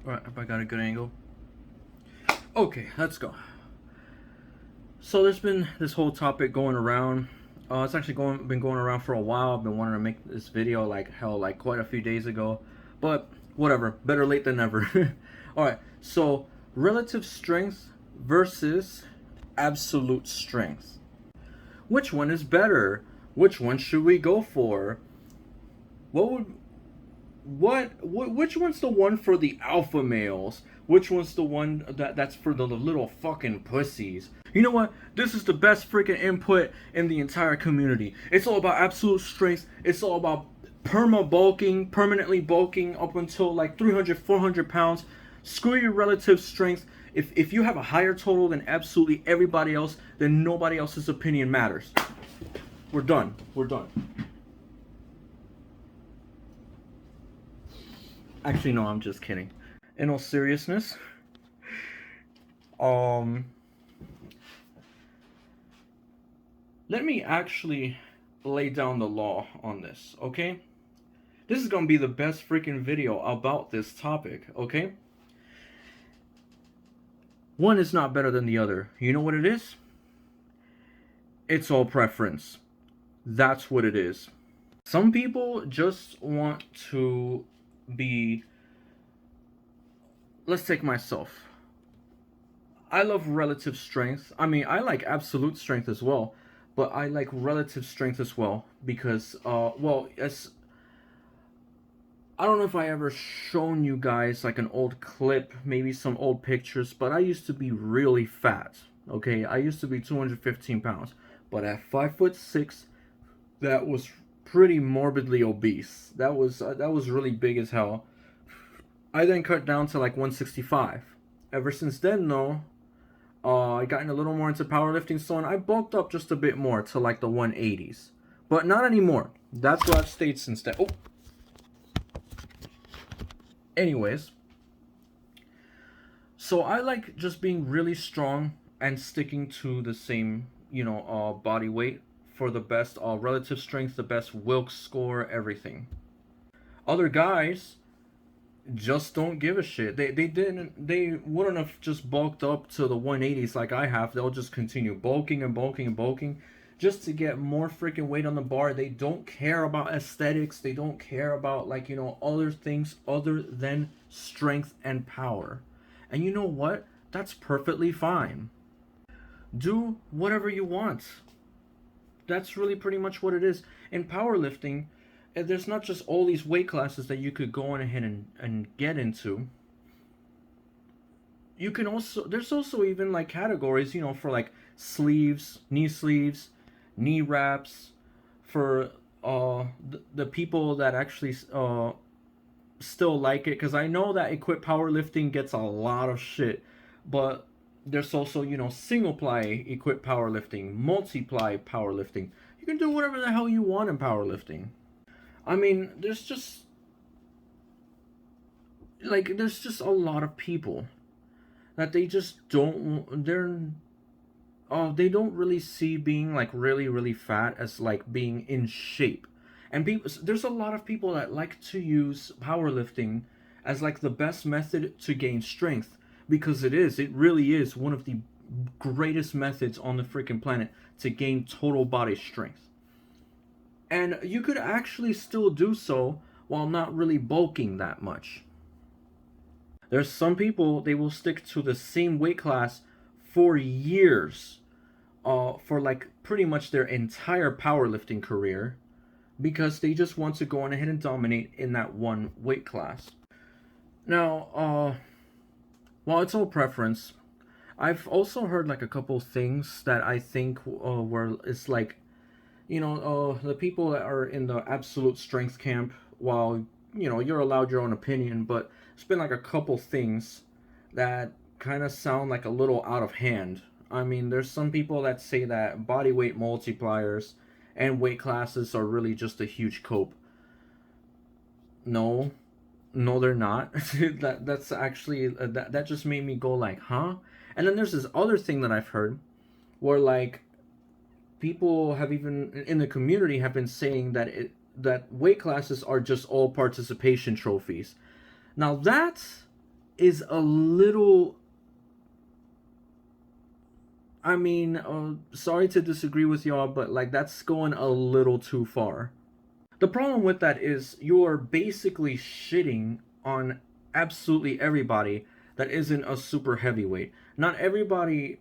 Alright, if I got a good angle. Okay, let's go. So there's been this whole topic going around. It's actually been going around for a while. I've been wanting to make this video like quite a few days ago, but whatever. Better late than never. All right. So relative strength versus absolute strength. Which one is better? Which one should we go for? What would which one's the one for the alpha males? Which one's the one that's for the little fucking pussies? You know what? This is the best freaking input in the entire community. It's all about absolute strength. It's all about permanently bulking up until like 300, 400 pounds. Screw your relative strength. If you have a higher total than absolutely everybody else, then nobody else's opinion matters. We're done. We're done. Actually, no, I'm just kidding. In all seriousness, um, let me actually lay down the law on this, okay? This is gonna be the best freaking video about this topic, okay? One is not better than the other. You know what it is? It's all preference. That's what it is. Some people just want to be. Let's take myself. I love relative strength. I mean, I like absolute strength as well, but I like relative strength as well because, well, as I don't know if I ever shown you guys like an old clip, maybe some old pictures, but I used to be really fat. Okay, I used to be 215 pounds, but at 5'6", that was pretty morbidly obese. That was really big as hell. I then cut down to like 165. Ever since then, though, I gotten a little more into powerlifting, so I bulked up just a bit more to like the 180s, but not anymore. That's where I've stayed since then. Oh, anyways, so I like just being really strong and sticking to the same, body weight for the best relative strength, the best Wilks score, everything. Other guys just don't give a shit. They wouldn't have just bulked up to the 180s like I have. They'll just continue bulking and bulking and bulking just to get more freaking weight on the bar. They don't care about aesthetics. They don't care about other things other than strength and power. And you know what? That's perfectly fine. Do whatever you want. That's really pretty much what it is. In powerlifting, there's not just all these weight classes that you could go on ahead and get into. You can also, there's also even like categories, for like sleeves, knee wraps, for the people that actually still like it, because I know that equipped powerlifting gets a lot of shit, but there's also single ply equipped powerlifting, multiply powerlifting. You can do whatever the hell you want in powerlifting. I mean, there's just a lot of people that they just don't they don't really see being like really really fat as like being in shape. And there's a lot of people that like to use powerlifting as like the best method to gain strength, because it really is one of the greatest methods on the freaking planet to gain total body strength. And you could actually still do so while not really bulking that much. There's some people, they will stick to the same weight class for years, for like pretty much their entire powerlifting career, because they just want to go on ahead and dominate in that one weight class. Now, while it's all preference, I've also heard like a couple things that I think were it's like, the people that are in the absolute strength camp, while you're allowed your own opinion, but it's been like a couple things that kind of sound like a little out of hand. I mean, there's some people that say that body weight multipliers and weight classes are really just a huge cope. No, no, they're not. That's actually that just made me go like, huh? And then there's this other thing that I've heard where like people have even in the community have been saying that weight classes are just all participation trophies. Now that is a little, I mean, sorry to disagree with y'all, but like that's going a little too far. The problem with that is you're basically shitting on absolutely everybody that isn't a super heavyweight. Not everybody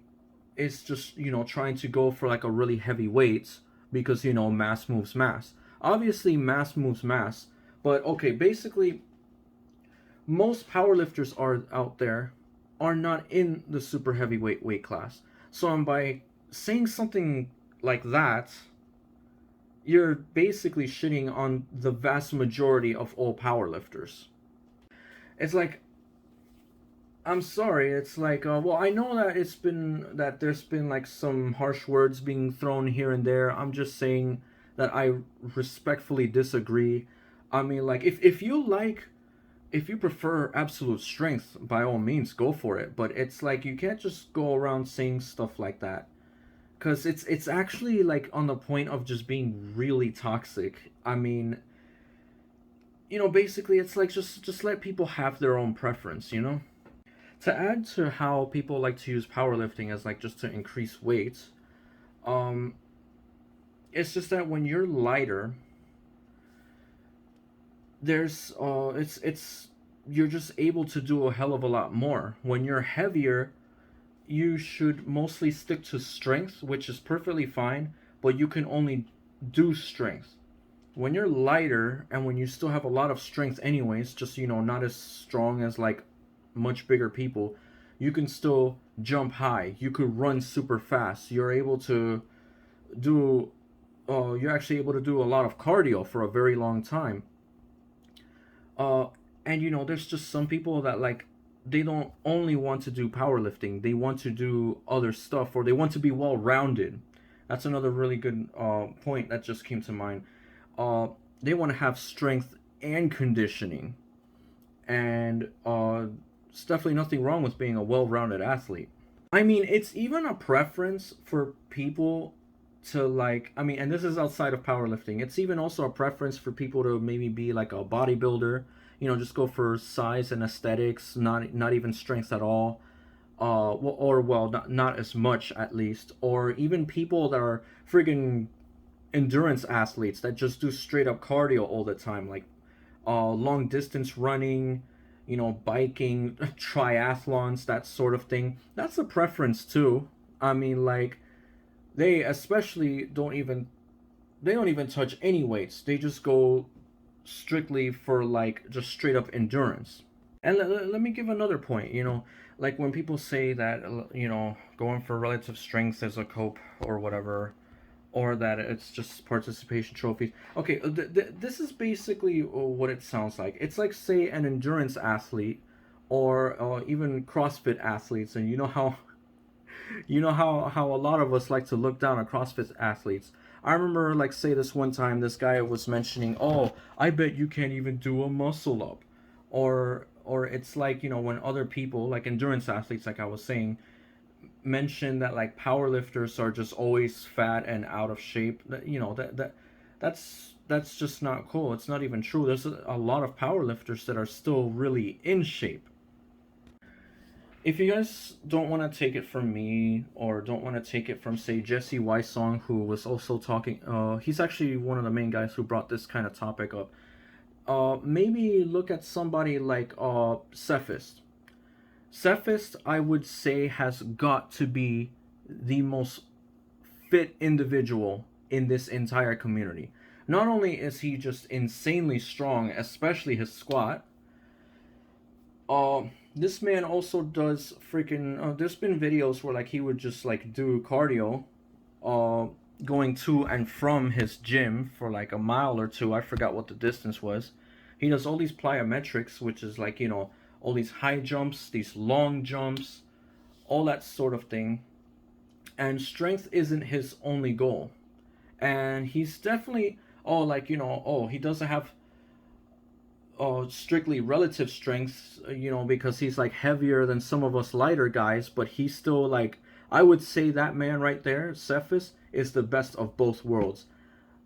is just, trying to go for like a really heavy weight because, mass moves mass. Obviously, mass moves mass, but okay, basically, most powerlifters are out there are not in the super heavyweight weight class. So by saying something like that, you're basically shitting on the vast majority of all powerlifters. It's like, I'm sorry. It's like, well, I know that there's been like some harsh words being thrown here and there. I'm just saying that I respectfully disagree. I mean, like, if you prefer absolute strength, by all means, go for it. But it's like you can't just go around saying stuff like that, because it's actually like on the point of just being really toxic. I mean, basically, it's like just let people have their own preference. To add to how people like to use powerlifting as like just to increase weight, um, it's just that when you're lighter, there's it's you're just able to do a hell of a lot more. When you're heavier, you should mostly stick to strength, which is perfectly fine, but you can only do strength. When you're lighter and when you still have a lot of strength anyways, just not as strong as like much bigger people, you can still jump high. You could run super fast. You're able to do you're actually able to do a lot of cardio for a very long time. Uh and there's just some people that like they don't only want to do powerlifting. They want to do other stuff, or they want to be well rounded. That's another really good point that just came to mind. Uh they want to have strength and conditioning. And it's definitely nothing wrong with being a well-rounded athlete. I mean, it's even a preference for people to like, I mean, and this is outside of powerlifting. It's even also a preference for people to maybe be like a bodybuilder, just go for size and aesthetics, not even strength at all. Not as much at least, or even people that are friggin' endurance athletes that just do straight up cardio all the time, like long distance running, biking, triathlons, that sort of thing. That's a preference too. I mean, like, they especially don't even touch any weights. They just go strictly for like just straight up endurance. And let me give another point. Like when people say that going for relative strength is a cope or whatever, or that it's just participation trophies. Okay, this is basically what it sounds like. It's like, say, an endurance athlete, or even CrossFit athletes, and how a lot of us like to look down on CrossFit athletes. I remember, like, say this one time, this guy was mentioning, "Oh, I bet you can't even do a muscle up," or it's like, when other people, like endurance athletes, like I was saying, mention that like powerlifters are just always fat and out of shape. That's just not cool. It's not even true. There's a lot of powerlifters that are still really in shape. If you guys don't want to take it from me, or don't want to take it from, say, Jesse Weissong, who was also talking, he's actually one of the main guys who brought this kind of topic up. Maybe look at somebody like Cephas. Cephas, I would say, has got to be the most fit individual in this entire community. Not only is he just insanely strong, especially his squat, this man also does freaking. There's been videos where like he would just like do cardio, uh, going to and from his gym for like a mile or two. I forgot what the distance was. He does all these plyometrics, which is like all these high jumps, these long jumps, all that sort of thing. And strength isn't his only goal. And he's definitely, he doesn't have strictly relative strength, because he's like heavier than some of us lighter guys, but he's still like, I would say that man right there, Cephas, is the best of both worlds.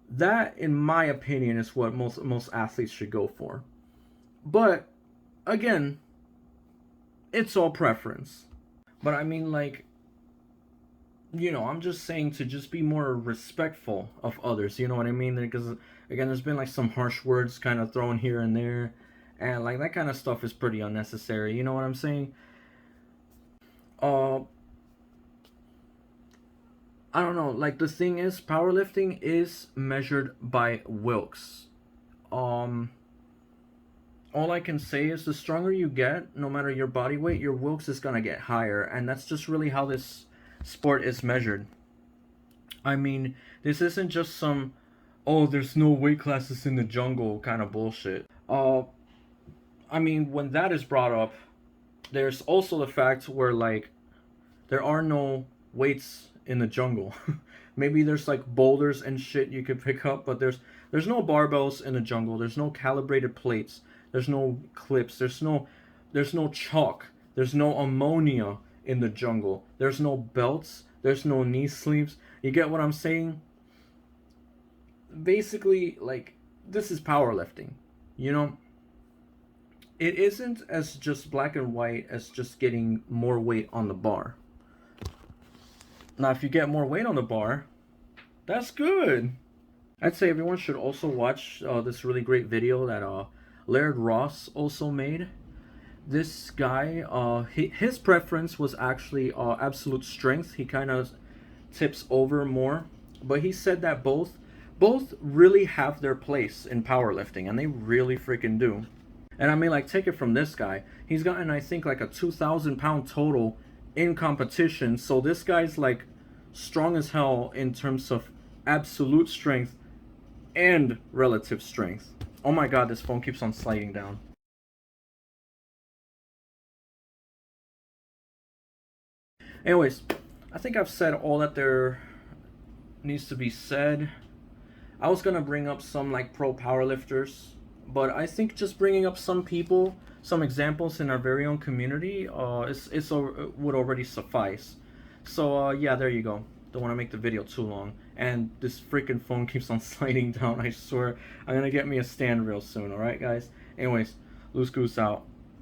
That, in my opinion, is what most athletes should go for. But again, it's all preference. But I mean, like, I'm just saying to just be more respectful of others. You know what I mean? Because again, there's been like some harsh words kind of thrown here and there, and like that kind of stuff is pretty unnecessary. You know what I'm saying? Uh, I don't know. Like the thing is, powerlifting is measured by Wilks. Um, all I can say is the stronger you get, no matter your body weight, your Wilks is gonna get higher, and that's just really how this sport is measured. I mean, this isn't just some oh, there's no weight classes in the jungle kind of bullshit. I mean, when that is brought up, there's also the fact where like there are no weights in the jungle. Maybe there's like boulders and shit you could pick up, but there's no barbells in the jungle. There's no calibrated plates. There's no clips. There's no chalk. There's no ammonia in the jungle. There's no belts. There's no knee sleeves. You get what I'm saying? Basically, like this is powerlifting. You know, it isn't as just black and white as just getting more weight on the bar. Now, if you get more weight on the bar, that's good. I'd say everyone should also watch this really great video that Laird Ross also made. This guy, his preference was actually absolute strength. He kind of tips over more, but he said that both really have their place in powerlifting, and they really freaking do. And I mean, like, take it from this guy. He's gotten, I think, like a 2,000 pound total in competition. So this guy's like strong as hell in terms of absolute strength and relative strength. Oh my god, this phone keeps on sliding down. Anyways, I think I've said all that there needs to be said. I was gonna bring up some like pro powerlifters, but I think just bringing up some people, some examples in our very own community, would already suffice. So yeah, there you go. Don't want to make the video too long. And this freaking phone keeps on sliding down. I swear, I'm gonna get me a stand real soon. All right, guys. Anyways, Loose Goose out.